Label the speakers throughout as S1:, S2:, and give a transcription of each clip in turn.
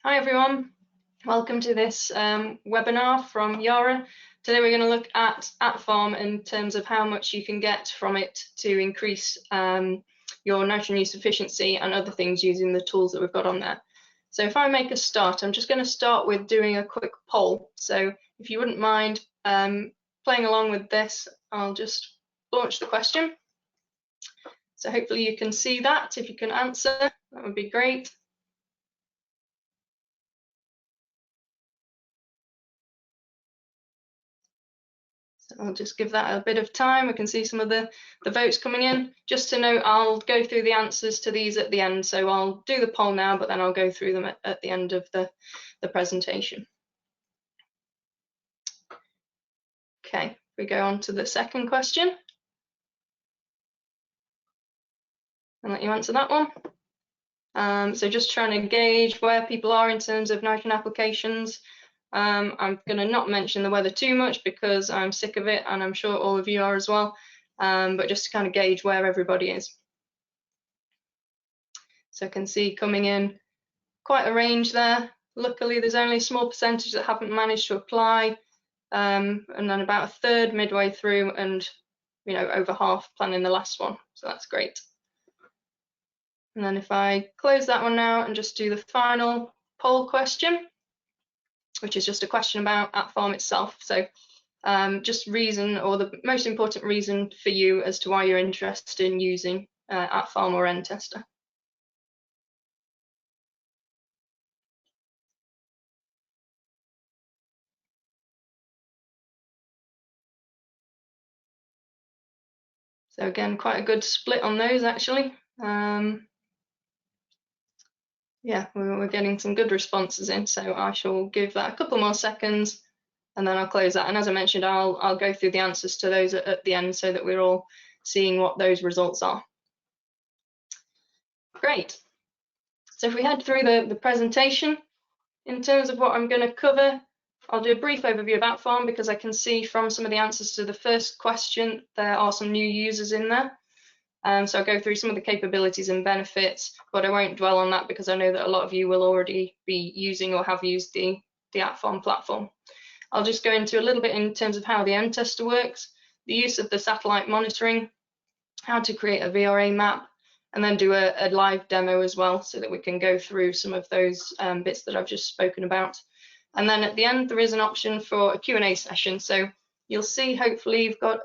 S1: Hi everyone, welcome to this webinar from Yara. Today we're going to look at Atfarm in terms of how much you can get from it to increase your nitrogen use efficiency and other things using the tools that we've got on there. So if I make a start, I'm just going to start with doing a quick poll. So if you wouldn't mind playing along with this, I'll just launch the question. So hopefully you can see that. If you can answer, that would be great. I'll just give that a bit of time. I can see some of the votes coming in. Just to note, I'll go through the answers to these at the end. So I'll do the poll now, but then I'll go through them at the end of the presentation. Okay, we go on to the second question. I'll let you answer that one. So just trying to gauge where people are in terms of nitrogen applications. I'm going to not mention the weather too much because I'm sick of it, and I'm sure all of you are as well, but just to kind of gauge where everybody is. So I can see coming in quite a range there. Luckily, there's only a small percentage that haven't managed to apply, and then about a third midway through, and over half planning the last one. So that's great. And then if I close that one now and just do the final poll question, which is just a question about Atfarm itself. So just reason, or the most important reason for you as to why you're interested in using Atfarm or N-Tester. So again, quite a good split on those actually. Yeah, we're getting some good responses in, so I shall give that a couple more seconds and then I'll close that. And as I mentioned, I'll go through the answers to those at the end so that we're all seeing what those results are. Great. So if we head through the presentation, in terms of what I'm going to cover, I'll do a brief overview of Atfarm because I can see from some of the answers to the first question there are some new users in there. So I'll go through some of the capabilities and benefits, but I won't dwell on that because I know that a lot of you will already be using or have used the Atfarm platform. I'll just go into a little bit in terms of how the N-Tester works, the use of the satellite monitoring, how to create a VRA map, and then do a live demo as well so that we can go through some of those bits that I've just spoken about. And then at the end, there is an option for a Q&A session. So you'll see, hopefully, you've got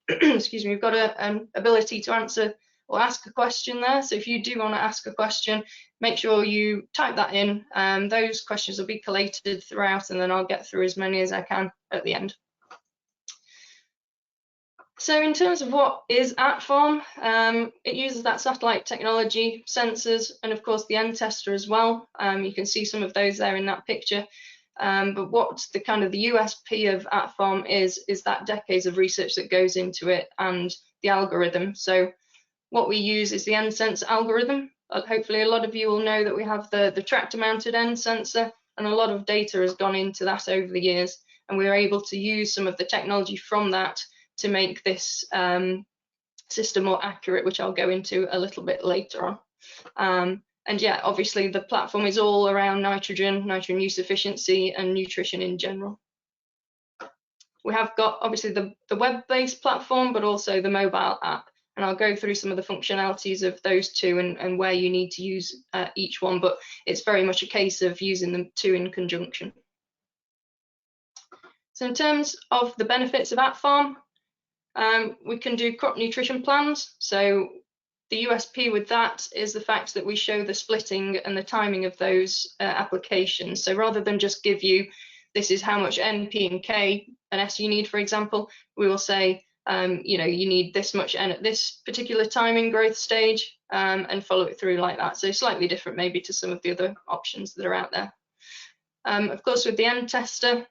S1: excuse me, you've got an ability to answer or ask a question there. So if you do want to ask a question, make sure you type that in. Those questions will be collated throughout, and then I'll get through as many as I can at the end. So in terms of what is Atfarm, it uses that satellite technology, sensors, and of course the N-Tester as well. You can see some of those there in that picture. But what the USP of Atfarm is that decades of research that goes into it and the algorithm. So what we use is the N-Sense algorithm. Hopefully a lot of you will know that we have the tractor mounted N-sensor, and a lot of data has gone into that over the years, and we were able to use some of the technology from that to make this system more accurate, which I'll go into a little bit later on. And yeah, obviously the platform is all around nitrogen use efficiency and nutrition in general. We have got obviously the web-based platform, but also the mobile app. And I'll go through some of the functionalities of those two and where you need to use each one, but it's very much a case of using them two in conjunction. So in terms of the benefits of Atfarm, we can do crop nutrition plans. So the USP with that is the fact that we show the splitting and the timing of those applications. So rather than just give you, this is how much N, P, and K and S you need, for example, we will say, you need this much N at this particular timing growth stage, and follow it through like that. So slightly different maybe to some of the other options that are out there. Of course, with the N-Tester,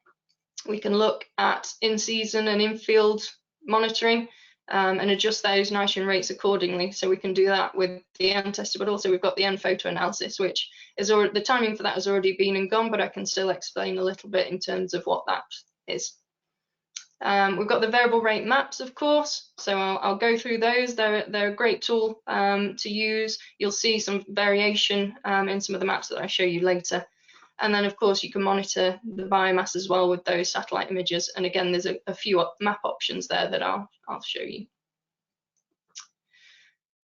S1: we can look at in-season and in-field monitoring and adjust those nitrogen rates accordingly. So we can do that with the N-Tester, but also we've got the N-Photo analysis, which is already, the timing for that has already been and gone, but I can still explain a little bit in terms of what that is. We've got the variable rate maps, of course, so I'll go through those. They're a great tool to use. You'll see some variation in some of the maps that I show you later. And then of course you can monitor the biomass as well with those satellite images. And again, there's a few map options there that I'll show you.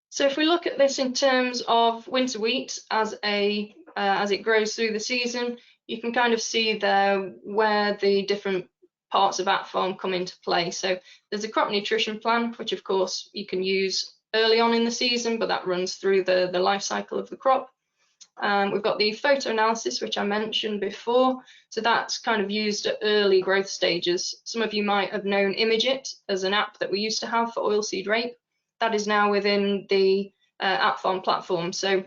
S1: So if we look at this in terms of winter wheat as it grows through the season, you can kind of see there where the different parts of Atfarm come into play. So there's a crop nutrition plan, which of course you can use early on in the season, but that runs through the life cycle of the crop. We've got the photo analysis, which I mentioned before. So that's kind of used at early growth stages. Some of you might have known Imageit as an app that we used to have for oilseed rape. That is now within the Atfarm platform. So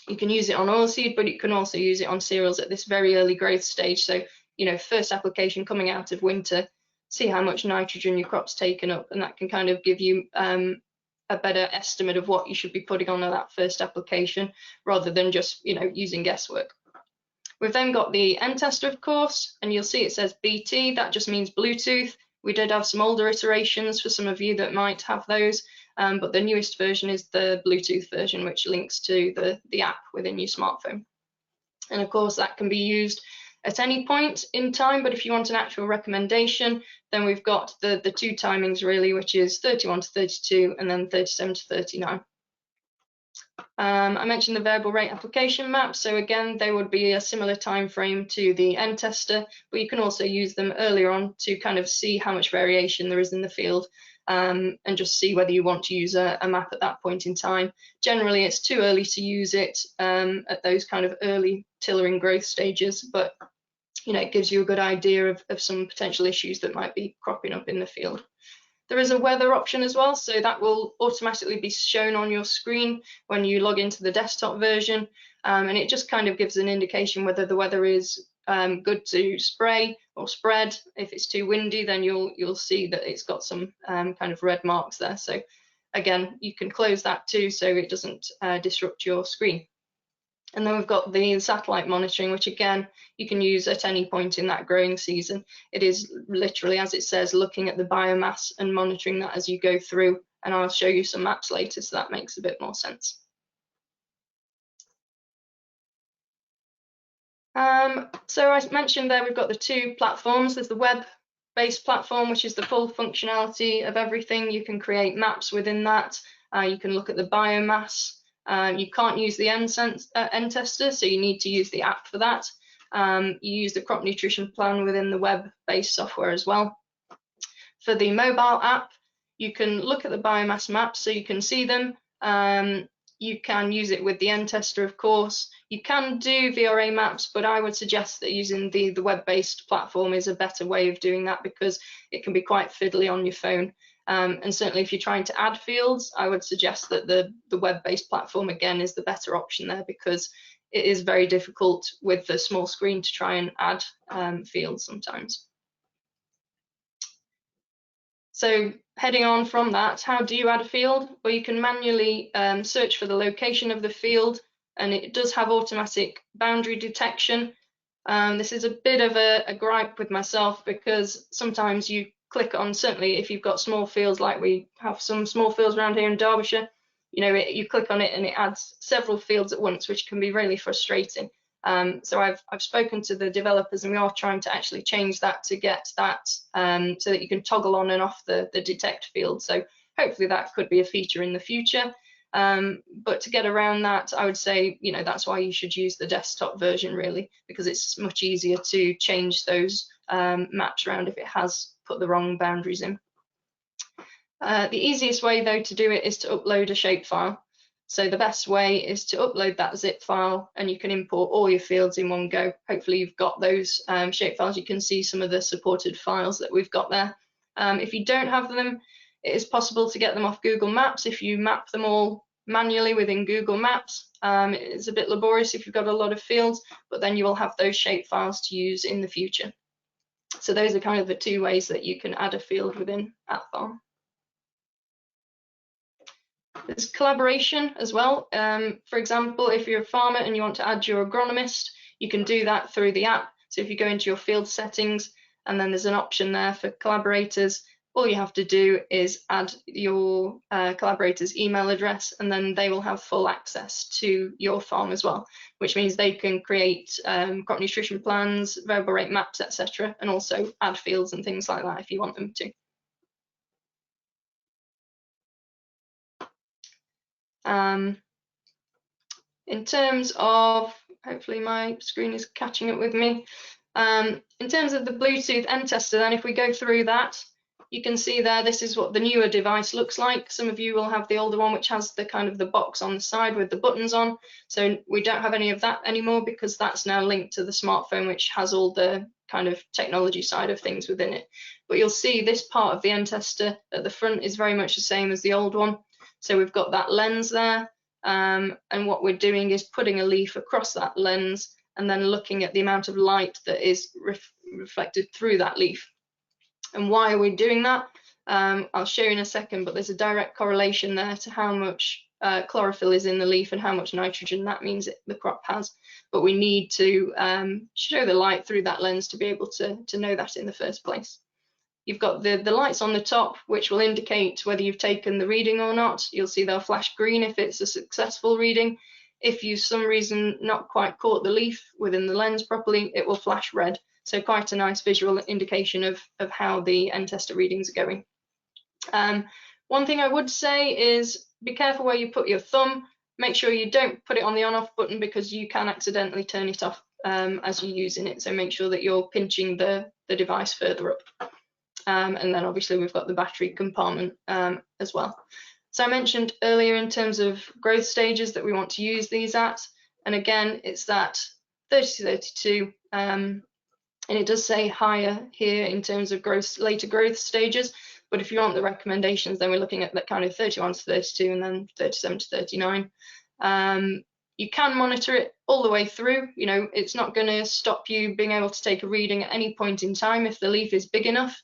S1: you can use it on oilseed, but you can also use it on cereals at this very early growth stage. So, you know, first application coming out of winter, see how much nitrogen your crop's taken up, and that can kind of give you a better estimate of what you should be putting on that first application, rather than just, you know, using guesswork. We've then got the end tester, of course, and you'll see it says BT. That just means Bluetooth. We did have some older iterations for some of you that might have those, but the newest version is the Bluetooth version, which links to the app within your smartphone. And of course, that can be used at any point in time, but if you want an actual recommendation, then we've got the two timings really, which is 31 to 32 and then 37 to 39. I mentioned the variable rate application map, so again they would be a similar time frame to the end tester, but you can also use them earlier on to kind of see how much variation there is in the field, and just see whether you want to use a map at that point in time. Generally it's too early to use it at those kind of early tillering growth stages, but you know, it gives you a good idea of some potential issues that might be cropping up in the field. There is a weather option as well, so that will automatically be shown on your screen when you log into the desktop version, and it just kind of gives an indication whether the weather is good to spray or spread. If it's too windy, then you'll see that it's got some kind of red marks there. So again, you can close that too, so it doesn't disrupt your screen. And then we've got the satellite monitoring, which again, you can use at any point in that growing season. It is literally, as it says, looking at the biomass and monitoring that as you go through. And I'll show you some maps later, so that makes a bit more sense. So I mentioned there we've got the two platforms. There's the web-based platform, which is the full functionality of everything. You can create maps within that. You can look at the biomass. You can't use the end tester, so you need to use the app for that. You use the crop nutrition plan within the web-based software as well. For the mobile app, you can look at the biomass maps so you can see them. You can use it with the end tester, of course. You can do VRA Maps, but I would suggest that using the web-based platform is a better way of doing that, because it can be quite fiddly on your phone. And certainly if you're trying to add fields, I would suggest that the web-based platform again is the better option there, because it is very difficult with the small screen to try and add fields sometimes. So heading on from that, how do you add a field? Well, you can manually search for the location of the field, and it does have automatic boundary detection. This is a bit of a gripe with myself, because sometimes you click on, certainly if you've got small fields like we have some small fields around here in Derbyshire, you know, you click on it and it adds several fields at once, which can be really frustrating. So I've spoken to the developers, and we are trying to actually change that to get that so that you can toggle on and off the detect field. So hopefully that could be a feature in the future. But to get around that, I would say, you know, that's why you should use the desktop version really, because it's much easier to change those maps around if it has put the wrong boundaries in. The easiest way though to do it is to upload a shapefile. So the best way is to upload that zip file, and you can import all your fields in one go. Hopefully you've got those shapefiles. You can see some of the supported files that we've got there. If you don't have them, it is possible to get them off Google Maps if you map them all manually within Google Maps. It's a bit laborious if you've got a lot of fields, but then you will have those shapefiles to use in the future. So those are kind of the two ways that you can add a field within Atfarm. There's collaboration as well. For example, if you're a farmer and you want to add your agronomist, you can do that through the app. So if you go into your field settings, and then there's an option there for collaborators, all you have to do is add your collaborator's email address, and then they will have full access to your farm as well, which means they can create crop nutrition plans, variable rate maps, etc., and also add fields and things like that if you want them to. In terms of, hopefully my screen is catching up with me. In terms of the Bluetooth end tester, then if we go through that, you can see there, this is what the newer device looks like. Some of you will have the older one, which has the kind of the box on the side with the buttons on. So we don't have any of that anymore because that's now linked to the smartphone, which has all the kind of technology side of things within it. But you'll see this part of the end tester at the front is very much the same as the old one. So we've got that lens there. And what we're doing is putting a leaf across that lens and then looking at the amount of light that is reflected through that leaf. And why are we doing that? I'll show you in a second, but there's a direct correlation there to how much chlorophyll is in the leaf and how much nitrogen that means the crop has. But we need to show the light through that lens to be able to know that in the first place. You've got the lights on the top, which will indicate whether you've taken the reading or not. You'll see they'll flash green if it's a successful reading. If you, for some reason, not quite caught the leaf within the lens properly, it will flash red. So quite a nice visual indication of how the end tester readings are going. One thing I would say is be careful where you put your thumb. Make sure you don't put it on the on-off button because you can accidentally turn it off as you're using it. So make sure that you're pinching the device further up. And then obviously we've got the battery compartment as well. So I mentioned earlier in terms of growth stages that we want to use these at. And again, it's that 30 to 32. And it does say higher here in terms of later growth stages. But if you want the recommendations, then we're looking at that kind of 31 to 32 and then 37 to 39. You can monitor it all the way through. You know, it's not going to stop you being able to take a reading at any point in time if the leaf is big enough.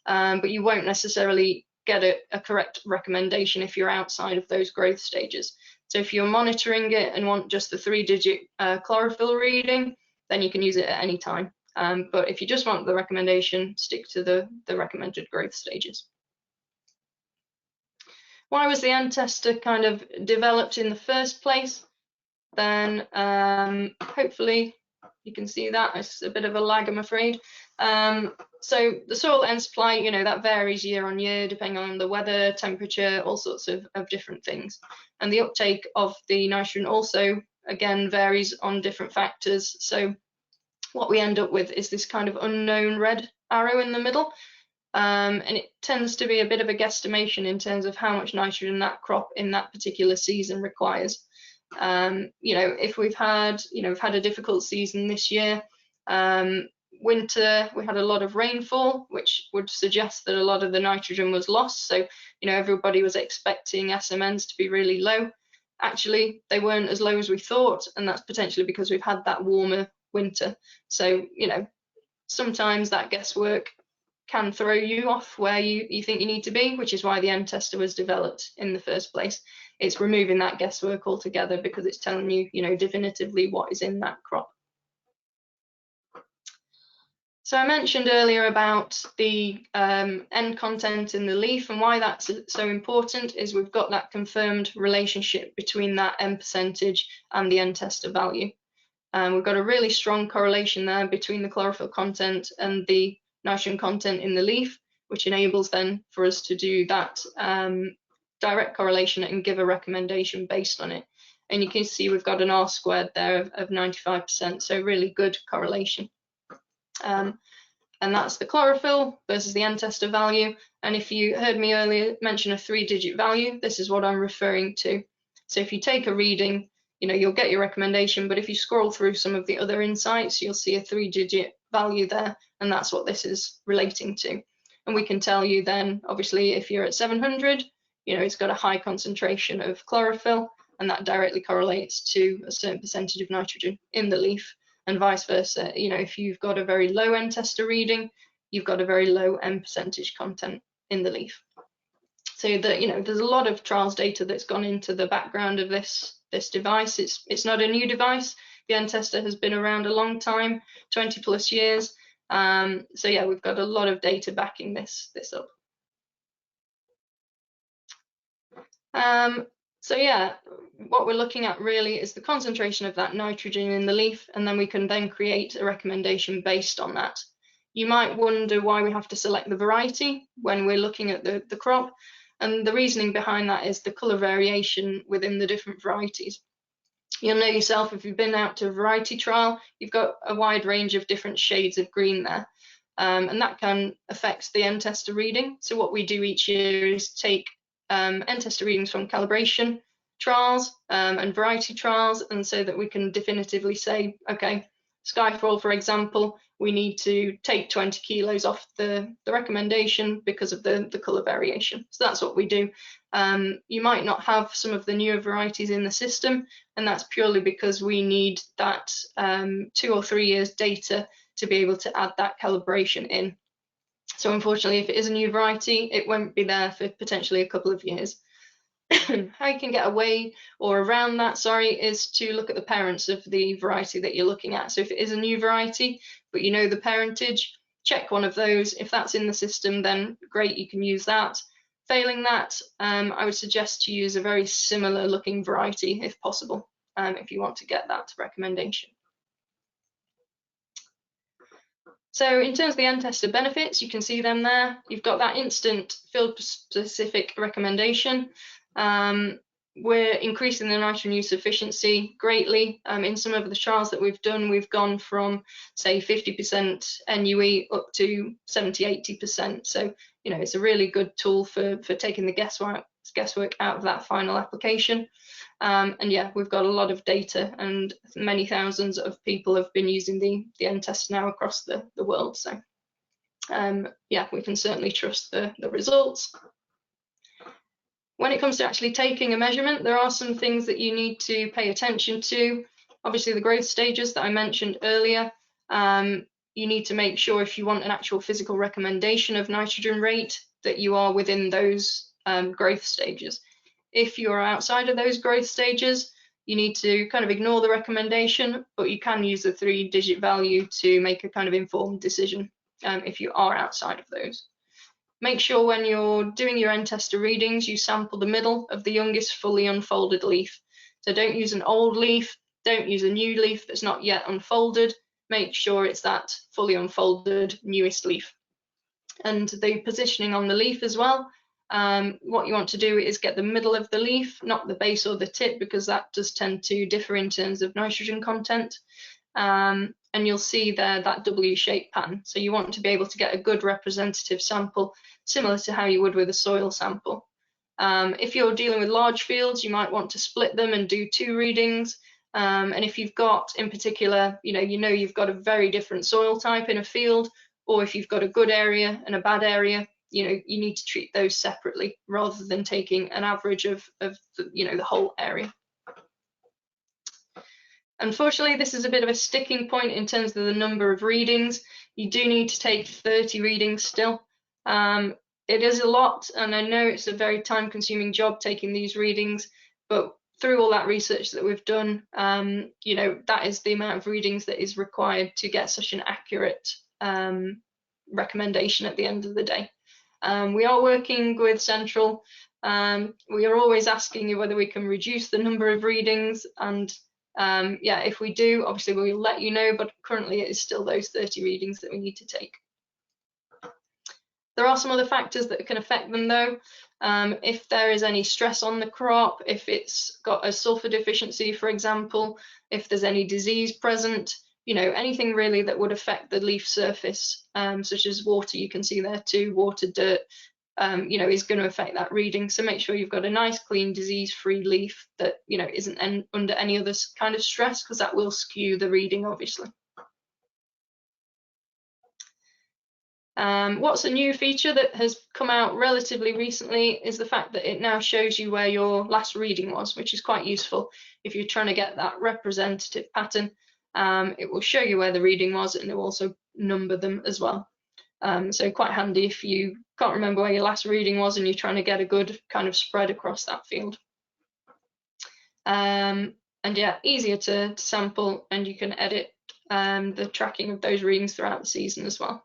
S1: But you won't necessarily get a correct recommendation if you're outside of those growth stages. So if you're monitoring it and want just the 3-digit chlorophyll reading, then you can use it at any time. But if you just want the recommendation, stick to the recommended growth stages. Why was the end tester kind of developed in the first place? Then hopefully you can see that. It's a bit of a lag, I'm afraid. So the soil end supply, you know, that varies year on year depending on the weather, temperature, all sorts of different things. And the uptake of the nitrogen also, again, varies on different factors. So what we end up with is this kind of unknown red arrow in the middle. And it tends to be a bit of a guesstimation in terms of how much nitrogen that crop in that particular season requires. You know, if we've had a difficult season this year, winter, we had a lot of rainfall, which would suggest that a lot of the nitrogen was lost. So, you know, everybody was expecting SMNs to be really low. Actually, they weren't as low as we thought, and that's potentially because we've had that warmer winter. So, you know, sometimes that guesswork can throw you off where you think you need to be, which is why the end tester was developed in the first place. It's removing that guesswork altogether because it's telling you, you know, definitively what is in that crop. So I mentioned earlier about the N content in the leaf, and why that's so important is we've got that confirmed relationship between that N percentage and the end tester value. We've got a really strong correlation there between the chlorophyll content and the nitrogen content in the leaf, which enables then for us to do that direct correlation and give a recommendation based on it. And you can see we've got an R squared there of 95%, so really good correlation. And that's the chlorophyll versus the end tester value. And if you heard me earlier mention a 3-digit value, this is what I'm referring to. So if you take a reading, you know, you'll get your recommendation, but if you scroll through some of the other insights, you'll see a 3-digit value there, and that's what this is relating to. And we can tell you then, obviously, if you're at 700, you know, it's got a high concentration of chlorophyll, and that directly correlates to a certain percentage of nitrogen in the leaf, and vice versa. You know, if you've got a very low end tester reading, you've got a very low N percentage content in the leaf. So that, you know, there's a lot of trials data that's gone into the background of this device. It's not a new device. The end tester has been around a long time, 20+ years. So yeah, we've got a lot of data backing this up. So yeah, what we're looking at really is the concentration of that nitrogen in the leaf, and then we can then create a recommendation based on that. You might wonder why we have to select the variety when we're looking at the crop, and the reasoning behind that is the colour variation within the different varieties. You'll know yourself if you've been out to a variety trial, you've got a wide range of different shades of green there. And that can affect the end tester reading. So what we do each year is take end tester readings from calibration trials and variety trials, and so that we can definitively say, okay, Skyfall, for example, we need to take 20 kilos off the recommendation because of the colour variation. So that's what we do. You might not have some of the newer varieties in the system, and that's purely because we need that 2 or 3 years data to be able to add that calibration in. So unfortunately, if it is a new variety, it won't be there for potentially a couple of years. How you can get away or around that, sorry, is to look at the parents of the variety that you're looking at. So if it is a new variety, but you know the parentage, check one of those. If that's in the system, then great, you can use that. Failing that, I would suggest to use a very similar looking variety if possible, if you want to get that recommendation. So in terms of the end tester benefits, you can see them there. You've got that instant field specific recommendation. We're increasing the nitrogen use efficiency greatly. In some of the trials that we've done, we've gone from say 50% NUE up to 70–80%. So you know, it's a really good tool for taking the guesswork out of that final application. And yeah, we've got a lot of data, and many thousands of people have been using the end test now across the world. So yeah, we can certainly trust the results. When it comes to actually taking a measurement, there are some things that you need to pay attention to. Obviously, the growth stages that I mentioned earlier. You need to make sure, if you want an actual physical recommendation of nitrogen rate, that you are within those growth stages. If you're outside of those growth stages, you need to kind of ignore the recommendation, but you can use the 3-digit value to make a kind of informed decision if you are outside of those. Make sure when you're doing your end tester readings, you sample the middle of the youngest fully unfolded leaf. So don't use an old leaf, don't use a new leaf that's not yet unfolded. Make sure it's that fully unfolded newest leaf. And the positioning on the leaf as well. What you want to do is get the middle of the leaf, not the base or the tip, because that does tend to differ in terms of nitrogen content. And you'll see there that W-shaped pattern. So you want to be able to get a good representative sample, similar to how you would with a soil sample. If you're dealing with large fields, you might want to split them and do 2 readings. And if you've got, in particular, you know you've got a very different soil type in a field, or if you've got a good area and a bad area, you need to treat those separately rather than taking an average of the whole area. Unfortunately, this is a bit of a sticking point in terms of the number of readings. You do need to take 30 readings still. It is a lot, and I know it's a very time-consuming job taking these readings, but through all that research that we've done, that is the amount of readings that is required to get such an accurate recommendation at the end of the day. We are working with Central. We are always asking you whether we can reduce the number of readings, and yeah, if we do, obviously we'll let you know, but currently it is still those 30 readings that we need to take. There are some other factors that can affect them though. If there is any stress on the crop, if it's got a sulfur deficiency, for example, if there's any disease present, anything really that would affect the leaf surface, such as water, you can see there too, water, dirt, is going to affect that reading. So make sure you've got a nice, clean, disease-free leaf that, isn't under any other kind of stress, because that will skew the reading, obviously. What's a new feature that has come out relatively recently is the fact that it now shows you where your last reading was, which is quite useful if you're trying to get that representative pattern. It will show you where the reading was, and it will also number them as well. So quite handy if you can't remember where your last reading was and you're trying to get a good kind of spread across that field. And yeah, easier to sample, and you can edit the tracking of those readings throughout the season as well.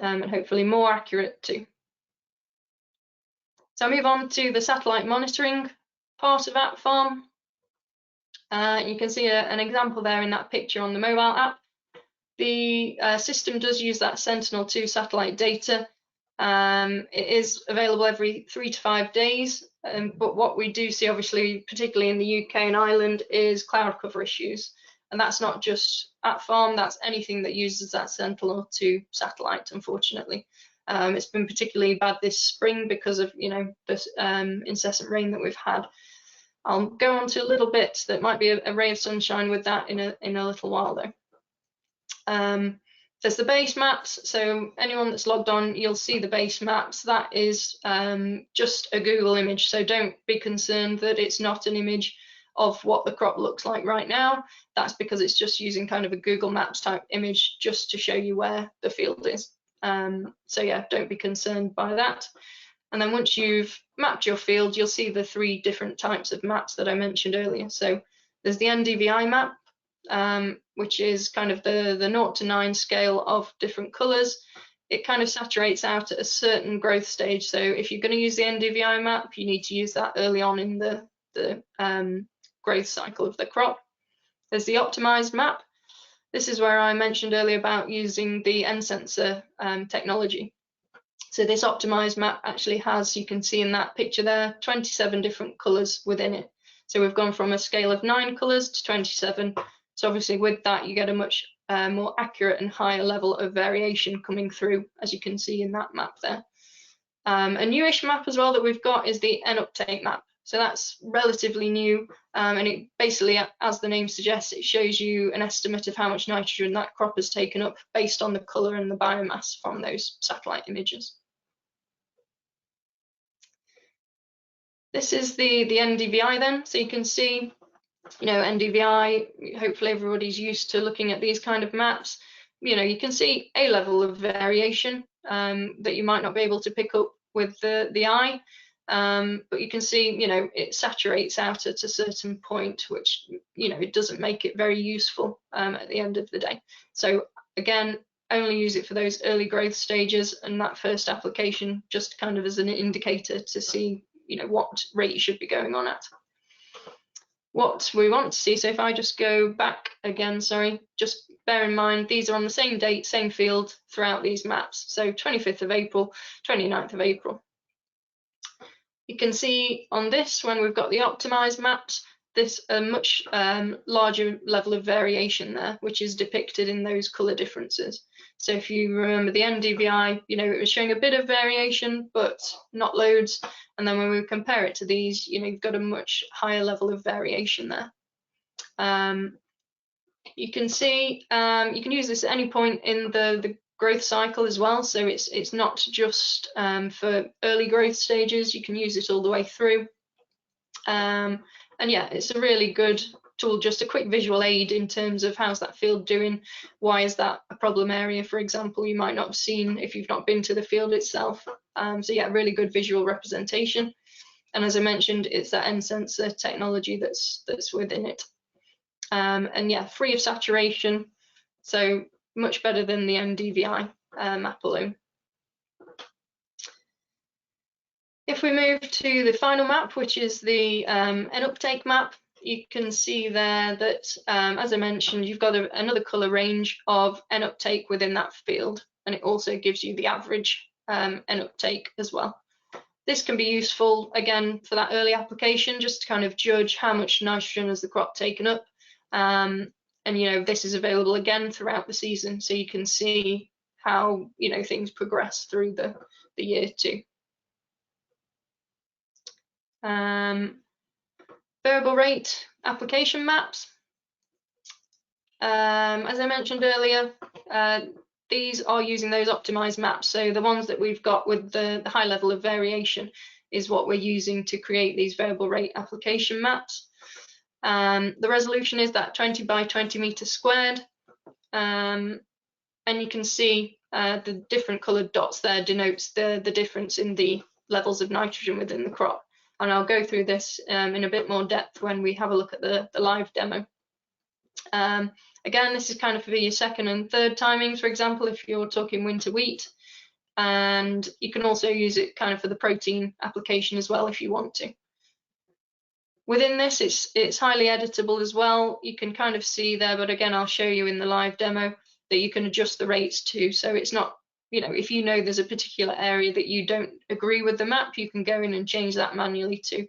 S1: And hopefully more accurate too. So I move on to the satellite monitoring part of Atfarm. You can see an example there in that picture on the mobile app. The system does use that Sentinel-2 satellite data. It is available every 3 to 5 days, but what we do see, obviously, particularly in the UK and Ireland, is cloud cover issues. And that's not just Atfarm, that's anything that uses that Sentinel-2 satellite, unfortunately. It's been particularly bad this spring because of, you know, this incessant rain that we've had. I'll go on to a little bit that might be a ray of sunshine with that in a little while, though. There's the base maps, so anyone that's logged on, you'll see the base maps. That is just a Google image, so don't be concerned that it's not an image of what the crop looks like right now. That's because it's just using kind of a Google Maps type image just to show you where the field is. So yeah, don't be concerned by that. And then once you've mapped your field, you'll see the 3 different types of maps that I mentioned earlier. So there's the NDVI map, which is kind of the 0 to 9 scale of different colours. It kind of saturates out at a certain growth stage. So if you're going to use the NDVI map, you need to use that early on in the growth cycle of the crop. There's the optimized map. This is where I mentioned earlier about using the N-sensor technology. So this optimized map actually has, you can see in that picture there, 27 different colours within it. So we've gone from a scale of 9 colours to 27. So obviously with that, you get a much more accurate and higher level of variation coming through, as you can see in that map there. A newish map as well that we've got is the N-uptake map. So that's relatively new, and it basically, as the name suggests, it shows you an estimate of how much nitrogen that crop has taken up based on the colour and the biomass from those satellite images. This is the NDVI then, so you can see, you know, NDVI, hopefully everybody's used to looking at these kind of maps. You know, you can see a level of variation that you might not be able to pick up with the eye, but you can see, you know, it saturates out at a certain point, which, you know, it doesn't make it very useful at the end of the day. So again, only use it for those early growth stages and that first application, just kind of as an indicator to see, you know, what rate you should be going on at. What we want to see, so if I just go back again, sorry, just bear in mind these are on the same date, same field throughout these maps. So 25th of April, 29th of April. You can see on this, when we've got the optimized maps, there's a much larger level of variation there, which is depicted in those color differences. So if you remember the NDVI, you know, it was showing a bit of variation, but not loads. And then when we compare it to these, you know, you've got a much higher level of variation there. You can see, you can use this at any point in the growth cycle as well. So it's not just for early growth stages, you can use it all the way through. And yeah, it's a really good tool, just a quick visual aid in terms of how's that field doing, why is that a problem area, for example, you might not have seen if you've not been to the field itself. So yeah, really good visual representation. And as I mentioned, it's that N-sensor technology that's within it. And yeah, free of saturation, so much better than the NDVI map alone. If we move to the final map, which is the N-uptake map, you can see there that, as I mentioned, you've got another colour range of N-uptake within that field, and it also gives you the average N-uptake as well. This can be useful, again, for that early application, just to kind of judge how much nitrogen has the crop taken up. And, you know, this is available again throughout the season, so you can see how, you know, things progress through the year too. Variable rate application maps. As I mentioned earlier, these are using those optimized maps. So the ones that we've got with the high level of variation is what we're using to create these variable rate application maps. The resolution is that 20 by 20 meters squared. And you can see the different colored dots there denotes the difference in the levels of nitrogen within the crop. And I'll go through this in a bit more depth when we have a look at the live demo. Again, this is kind of for your second and third timings, for example, if you're talking winter wheat. and you can also use it kind of for the protein application as well if you want to. Within this, it's highly editable as well. You can kind of see there, but again, I'll show you in the live demo that you can adjust the rates to. So it's not, you know, if you know there's a particular area that you don't agree with the map, you can go in and change that manually too.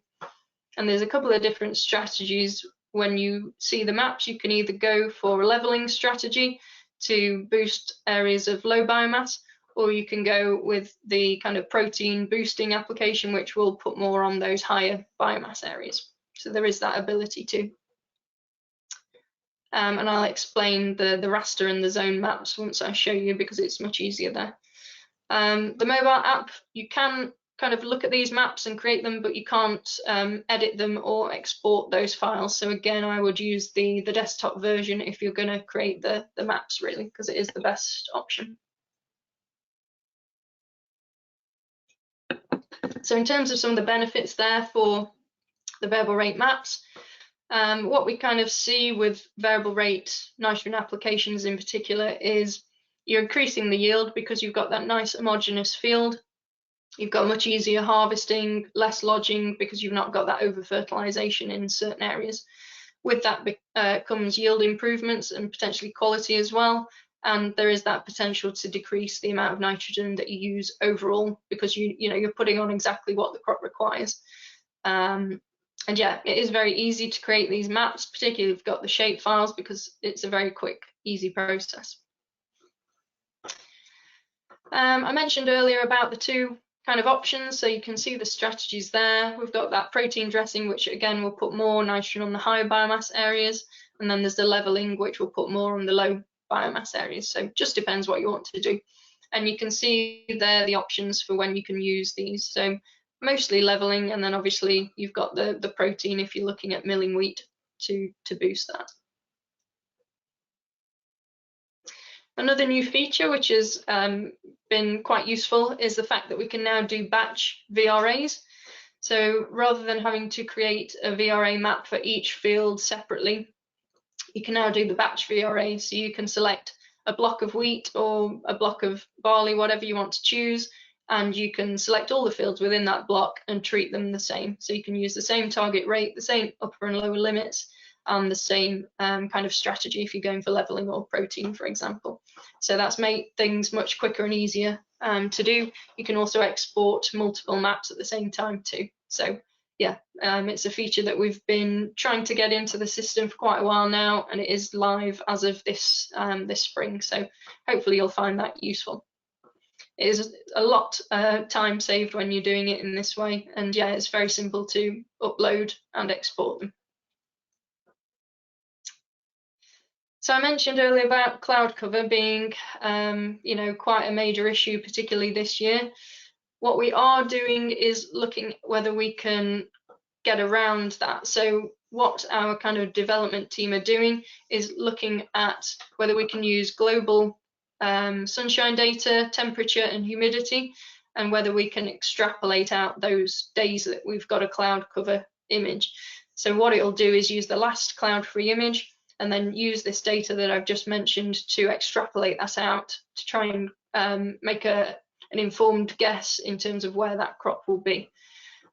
S1: And there's a couple of different strategies. When you see the maps, you can either go for a leveling strategy to boost areas of low biomass, or you can go with the kind of protein boosting application, which will put more on those higher biomass areas. So there is that ability too. And I'll explain the raster and the zone maps once I show you, because it's much easier there. The mobile app, you can kind of look at these maps and create them, but you can't edit them or export those files. So again, I would use the desktop version if you're going to create the maps, really, because it is the best option. So in terms of some of the benefits there for the variable rate maps, what we kind of see with variable rate nitrogen applications in particular is you're increasing the yield because you've got that nice homogeneous field. You've got much easier harvesting, less lodging because you've not got that over fertilization in certain areas. With that comes yield improvements and potentially quality as well. And there is that potential to decrease the amount of nitrogen that you use overall, because you're putting on exactly what the crop requires. And yeah, it is very easy to create these maps, particularly if you've got the shape files, because it's a very quick, easy process. I mentioned earlier about the two kind of options, so you can see the strategies there. We've got that protein dressing, which again will put more nitrogen on the higher biomass areas, and then there's the leveling, which will put more on the low biomass areas. So just depends what you want to do. And you can see there the options for when you can use these. So mostly leveling, and then obviously you've got the protein if you're looking at milling wheat to boost that. Another new feature which has been quite useful is the fact that we can now do batch VRAs. So rather than having to create a VRA map for each field separately, you can now do the batch VRA. So you can select a block of wheat or a block of barley, whatever you want to choose, and you can select all the fields within that block and treat them the same. So you can use the same target rate, the same upper and lower limits, and the same kind of strategy if you're going for leveling or protein, for example. So that's made things much quicker and easier to do. You can also export multiple maps at the same time too. So yeah, it's a feature that we've been trying to get into the system for quite a while now, and it is live as of this spring. So hopefully you'll find that useful. It is a lot time saved when you're doing it in this way, and yeah, it's very simple to upload and export them. So I mentioned earlier about cloud cover being, quite a major issue, particularly this year. What we are doing is looking whether we can get around that. So what our kind of development team are doing is looking at whether we can use global sunshine data, temperature and humidity, and whether we can extrapolate out those days that we've got a cloud cover image. So what it'll do is use the last cloud-free image and then use this data that I've just mentioned to extrapolate that out to try and make an informed guess in terms of where that crop will be.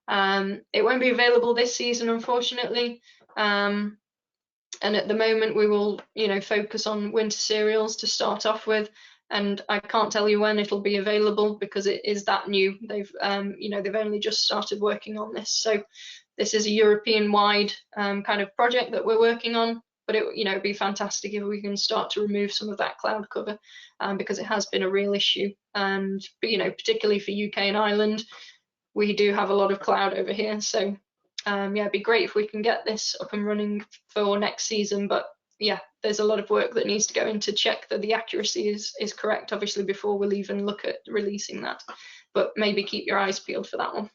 S1: It won't be available this season, unfortunately, and at the moment we will, focus on winter cereals to start off with, and I can't tell you when it'll be available because it is that new. They've only just started working on this, so this is a European-wide kind of project that we're working on. But it'd be fantastic if we can start to remove some of that cloud cover, because it has been a real issue. And particularly for UK and Ireland, we do have a lot of cloud over here. So yeah, it'd be great if we can get this up and running for next season. But yeah, there's a lot of work that needs to go in to check that the accuracy is correct, obviously, before we'll even look at releasing that. But maybe keep your eyes peeled for that one.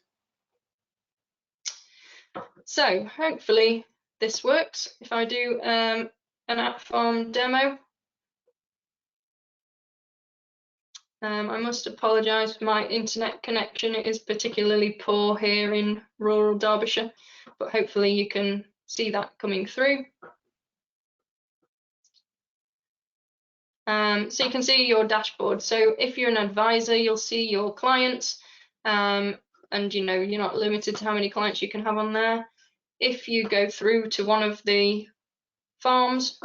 S1: So hopefully this works. If I do an Atfarm demo, I must apologise for my internet connection. It is particularly poor here in rural Derbyshire, but hopefully you can see that coming through. So you can see your dashboard. So if you're an advisor, you'll see your clients, and you're not limited to how many clients you can have on there. If you go through to one of the farms,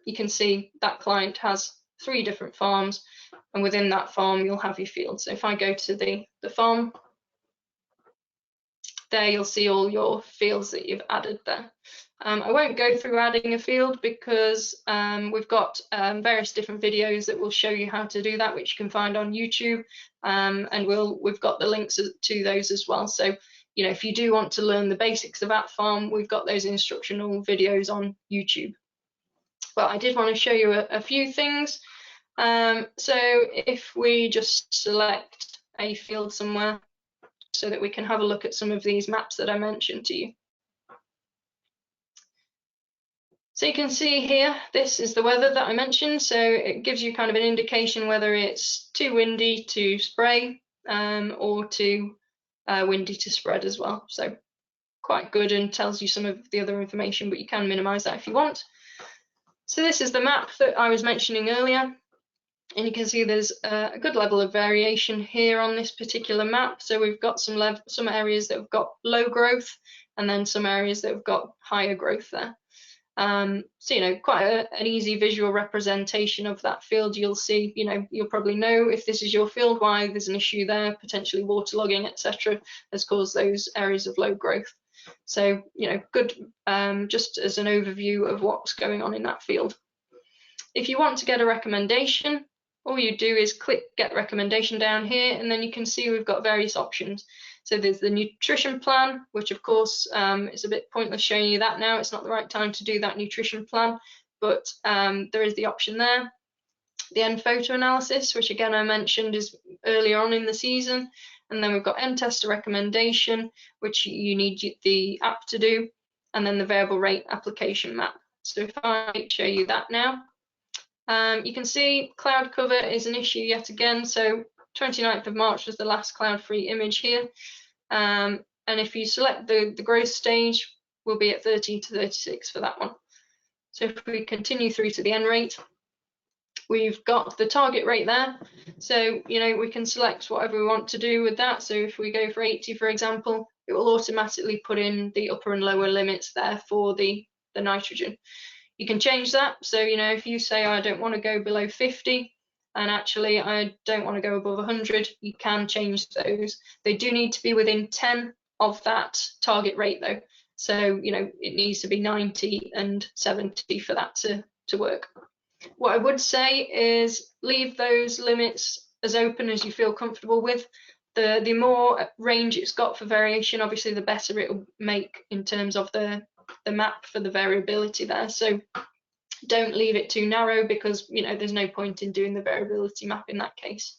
S1: you can see that client has 3 different farms, and within that farm you'll have your field. So if I go to the farm, there you'll see all your fields that you've added there. I won't go through adding a field because we've got various different videos that will show you how to do that, which you can find on YouTube, and we've got the links to those as well. So if you do want to learn the basics of Atfarm, we've got those instructional videos on YouTube. But I did want to show you a few things. So if we just select a field somewhere so that we can have a look at some of these maps that I mentioned to you. So you can see here, this is the weather that I mentioned. So it gives you kind of an indication whether it's too windy to spray or too windy to spread as well. So quite good, and tells you some of the other information, but you can minimize that if you want. So this is the map that I was mentioning earlier. And you can see there's a good level of variation here on this particular map. So we've got some areas that have got low growth, and then some areas that have got higher growth there. So quite an easy visual representation of that field. You'll see, you'll probably know if this is your field why there's an issue there, potentially waterlogging, etc., has caused those areas of low growth. So good, just as an overview of what's going on in that field. If you want to get a recommendation, all you do is click get recommendation down here, and then you can see we've got various options. So there's the nutrition plan, which of course it's a bit pointless showing you that now. It's not the right time to do that nutrition plan, but there is the option there. The end photo analysis, which again I mentioned is earlier on in the season. And then we've got end tester recommendation, which you need the app to do, and then the variable rate application map. So if I show you that now, you can see cloud cover is an issue yet again. So 29th of March was the last cloud-free image here. And if you select the growth stage, we'll be at 13 to 36 for that one. So if we continue through to the N rate, we've got the target rate there. So, we can select whatever we want to do with that. So if we go for 80, for example, it will automatically put in the upper and lower limits there for the nitrogen. You can change that. So, if you say, I don't want to go below 50, and actually I don't want to go above 100, you can change those. They do need to be within 10 of that target rate though. So, it needs to be 90 and 70 for that to work. What I would say is leave those limits as open as you feel comfortable with. The more range it's got for variation, obviously the better it will make in terms of the map for the variability there. So don't leave it too narrow, because there's no point in doing the variability map in that case.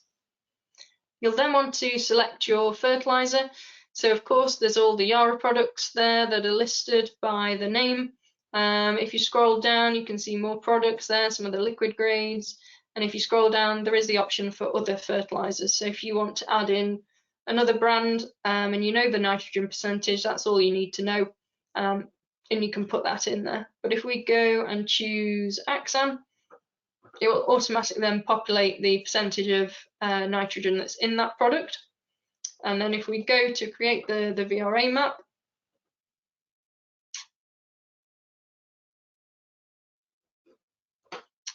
S1: You'll then want to select your fertilizer. So of course there's all the Yara products there that are listed by the name. If you scroll down, you can see more products there, some of the liquid grades, and if you scroll down, there is the option for other fertilizers. So if you want to add in another brand and the nitrogen percentage, that's all you need to know, and you can put that in there. But if we go and choose Axan, it will automatically then populate the percentage of nitrogen that's in that product. And then if we go to create the VRA map,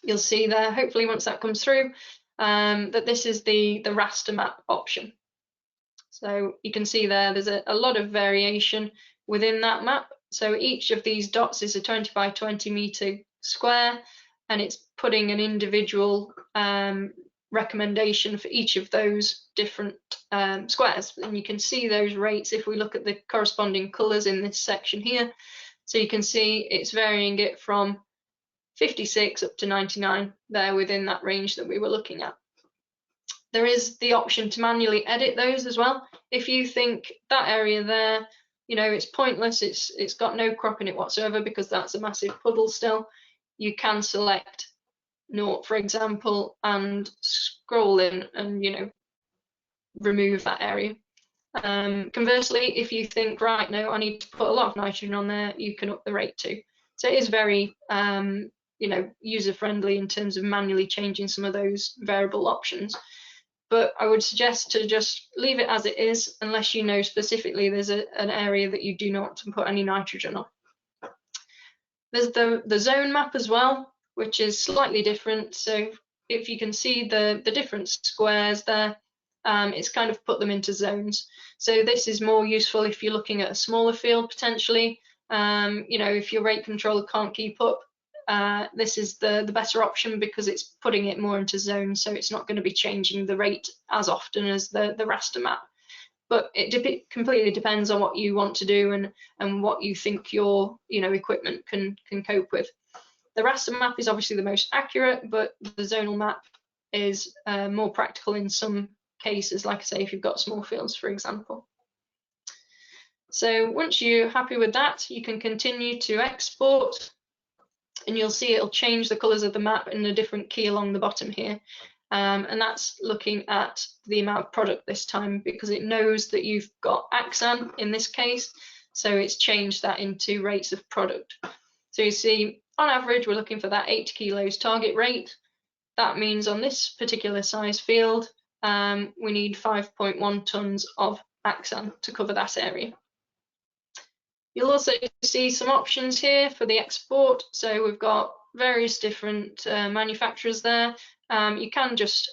S1: you'll see there, hopefully once that comes through, that this is the raster map option. So you can see there's a lot of variation within that map. So each of these dots is a 20 by 20 meter square, and it's putting an individual recommendation for each of those different squares. And you can see those rates if we look at the corresponding colors in this section here. So you can see it's varying it from 56 up to 99 there within that range that we were looking at. There is the option to manually edit those as well. If you think that area there, it's pointless, it's got no crop in it whatsoever because that's a massive puddle still, you can select 0, for example, and scroll in and remove that area. Conversely, if you think, right, no, I need to put a lot of nitrogen on there, you can up the rate too. So it is very user-friendly in terms of manually changing some of those variable options. But I would suggest to just leave it as it is, unless you know specifically there's an area that you do not want to put any nitrogen on. There's the zone map as well, which is slightly different. So if you can see the different squares there, it's kind of put them into zones. So this is more useful if you're looking at a smaller field potentially. If your rate controller can't keep up, this is the better option because it's putting it more into zones, so it's not going to be changing the rate as often as the raster map. But it completely depends on what you want to do and what you think your equipment can cope with. The raster map is obviously the most accurate, but the zonal map is more practical in some cases, like I say, if you've got small fields, for example. So once you're happy with that, you can continue to export, and you'll see it'll change the colors of the map in a different key along the bottom here. And that's looking at the amount of product this time, because it knows that you've got AXAN in this case, so it's changed that into rates of product. So you see, on average, we're looking for that 8 kilos target rate. That means on this particular size field, we need 5.1 tons of AXAN to cover that area. You'll also see some options here for the export. So we've got various different manufacturers there. You can just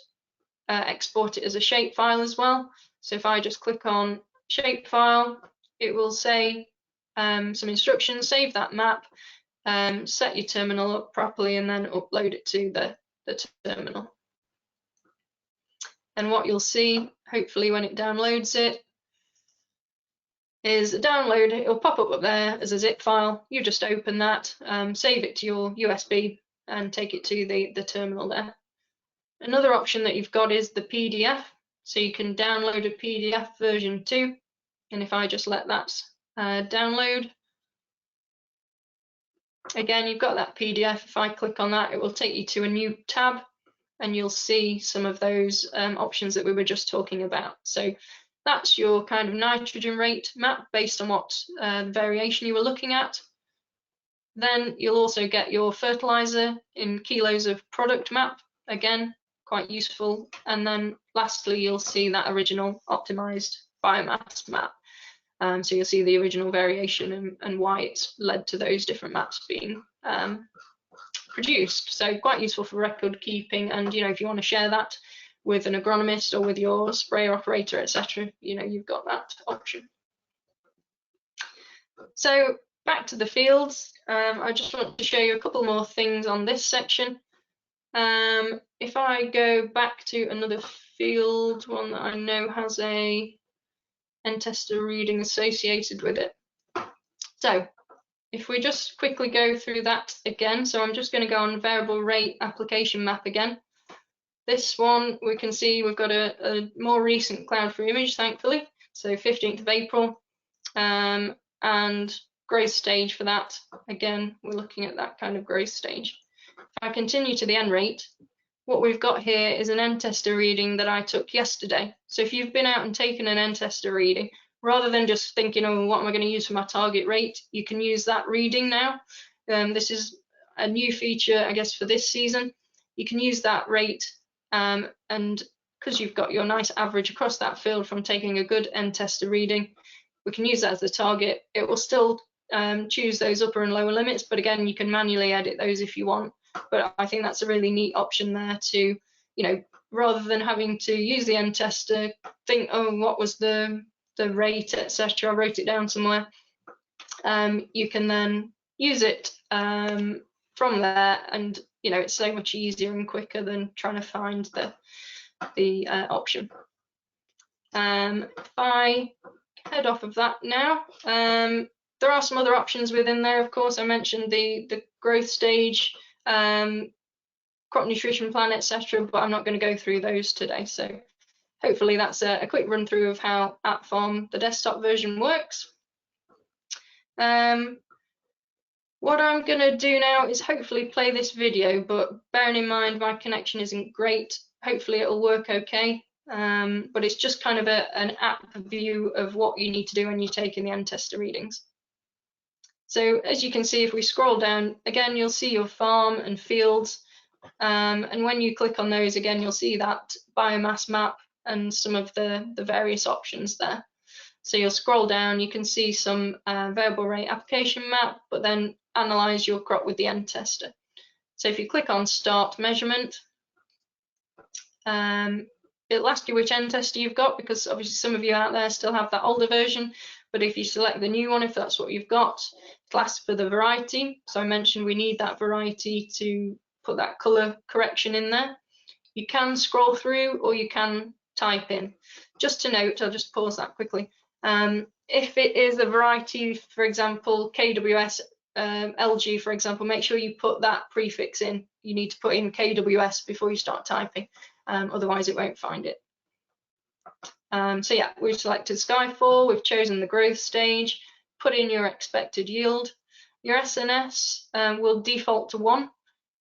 S1: export it as a shapefile as well. So if I just click on shapefile, it will say some instructions, save that map, set your terminal up properly, and then upload it to the terminal. And what you'll see, hopefully when it downloads it, is a download. It'll pop up there as a zip file. You just open that, save it to your USB, and take it to the terminal there. Another option that you've got is the PDF. So you can download a PDF version too. And if I just let that download, again, you've got that PDF. If I click on that, it will take you to a new tab, and you'll see some of those options that we were just talking about. So that's your kind of nitrogen rate map based on what variation you were looking at. Then you'll also get your fertilizer in kilos of product map, again, quite useful. And then lastly, you'll see that original optimized biomass map. So you'll see the original variation and why it's led to those different maps being produced. So quite useful for record keeping, and if you want to share that with an agronomist or with your sprayer operator, etc., you've got that option. So back to the fields, I just want to show you a couple more things on this section. If I go back to another field, one that I know has a N-tester reading associated with it. So if we just quickly go through that again, so I'm just going to go on variable rate application map again. This one, we can see we've got a more recent cloud-free image, thankfully, so 15th of April, and growth stage for that, again, we're looking at that kind of growth stage. If I continue to the N rate, what we've got here is an N-tester reading that I took yesterday. So if you've been out and taken an N-tester reading, rather than just thinking, oh, what am I going to use for my target rate, you can use that reading now. This is a new feature, I guess, for this season. You can use that rate, and because you've got your nice average across that field from taking a good N-tester reading, we can use that as the target. It will still choose those upper and lower limits, but again, you can manually edit those if you want. But I think that's a really neat option there to, rather than having to use the N-tester, think, oh, what was the rate, etc. I wrote it down somewhere. You can then use it from there, and it's so much easier and quicker than trying to find the option. If I head off of that now, there are some other options within there. Of course, I mentioned the growth stage, crop nutrition plan, etc., but I'm not going to go through those today. So hopefully that's a quick run through of how Atfarm, the desktop version, works. What I'm going to do now is hopefully play this video, but bearing in mind my connection isn't great, hopefully it'll work okay. But it's just kind of an app view of what you need to do when you're taking the N-tester readings. So as you can see, if we scroll down again, you'll see your farm and fields. And when you click on those again, you'll see that biomass map and some of the various options there. So you'll scroll down, you can see some variable rate application map, but then analyze your crop with the end tester. So if you click on start measurement, it'll ask you which end tester you've got, because obviously some of you out there still have that older version. But if you select the new one, if that's what you've got, it'll ask for the variety. So I mentioned we need that variety to put that color correction in there. You can scroll through or you can type in. Just to note, I'll just pause that quickly. If it is a variety, for example, KWS, LG, for example, make sure you put that prefix in. You need to put in KWS before you start typing, otherwise it won't find it. So yeah, we've selected Skyfall, we've chosen the growth stage, put in your expected yield. Your SNS will default to 1.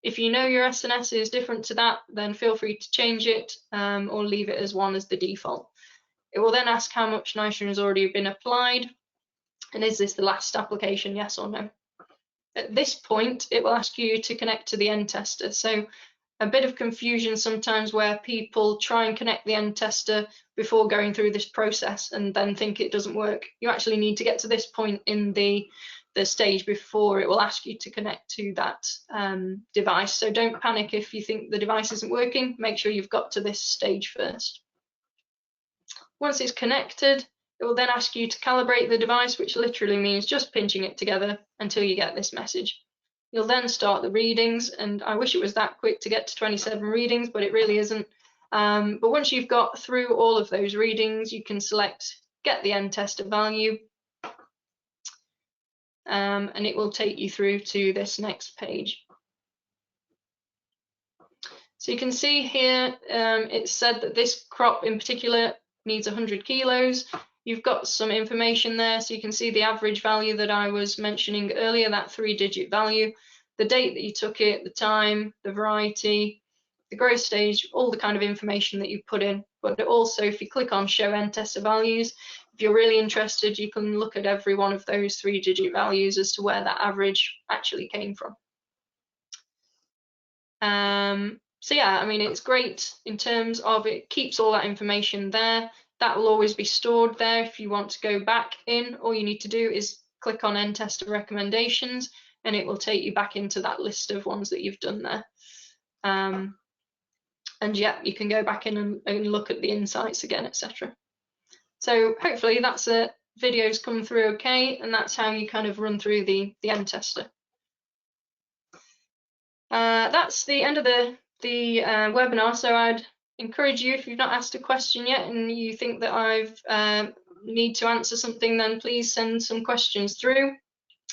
S1: If you know your SNS is different to that, then feel free to change it or leave it as 1 as the default. It will then ask how much nitrogen has already been applied, and is this the last application, yes or no. At this point, it will ask you to connect to the end tester. So a bit of confusion sometimes where people try and connect the end tester before going through this process and then think it doesn't work. You actually need to get to this point in the stage before it will ask you to connect to that device. So don't panic if you think the device isn't working. Make sure you've got to this stage first. Once it's connected, it will then ask you to calibrate the device, which literally means just pinching it together until you get this message. You'll then start the readings, and I wish it was that quick to get to 27 readings, but it really isn't. But once you've got through all of those readings, you can select get the end tester value, and it will take you through to this next page. So you can see here, it said that this crop in particular needs 100 kilos. You've got some information there, so you can see the average value that I was mentioning earlier, that 3-digit value, the date that you took it, the time, the variety, the growth stage, all the kind of information that you put in. But also, if you click on show end tester values, if you're really interested, you can look at every one of those 3-digit values as to where that average actually came from. So yeah, I mean, it's great in terms of it keeps all that information there. That will always be stored there. If you want to go back in, all you need to do is click on end tester recommendations, and it will take you back into that list of ones that you've done there. And yeah, you can go back in and look at the insights again, etc. So hopefully that's it. Video's come through okay, and that's how you kind of run through the end tester. That's the end of the webinar. So I'd encourage you, if you've not asked a question yet and you think that I've need to answer something, then please send some questions through.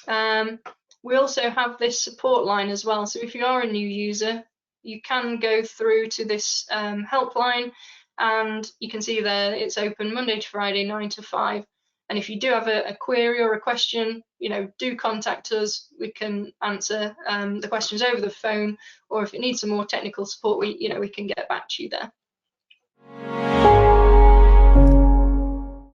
S1: We also have this support line as well. So if you are a new user, you can go through to this helpline, and you can see there it's open Monday to Friday, 9 to 5. And if you do have a query or a question, do contact us. We can answer the questions over the phone, or if it needs some more technical support, we can get back to you there.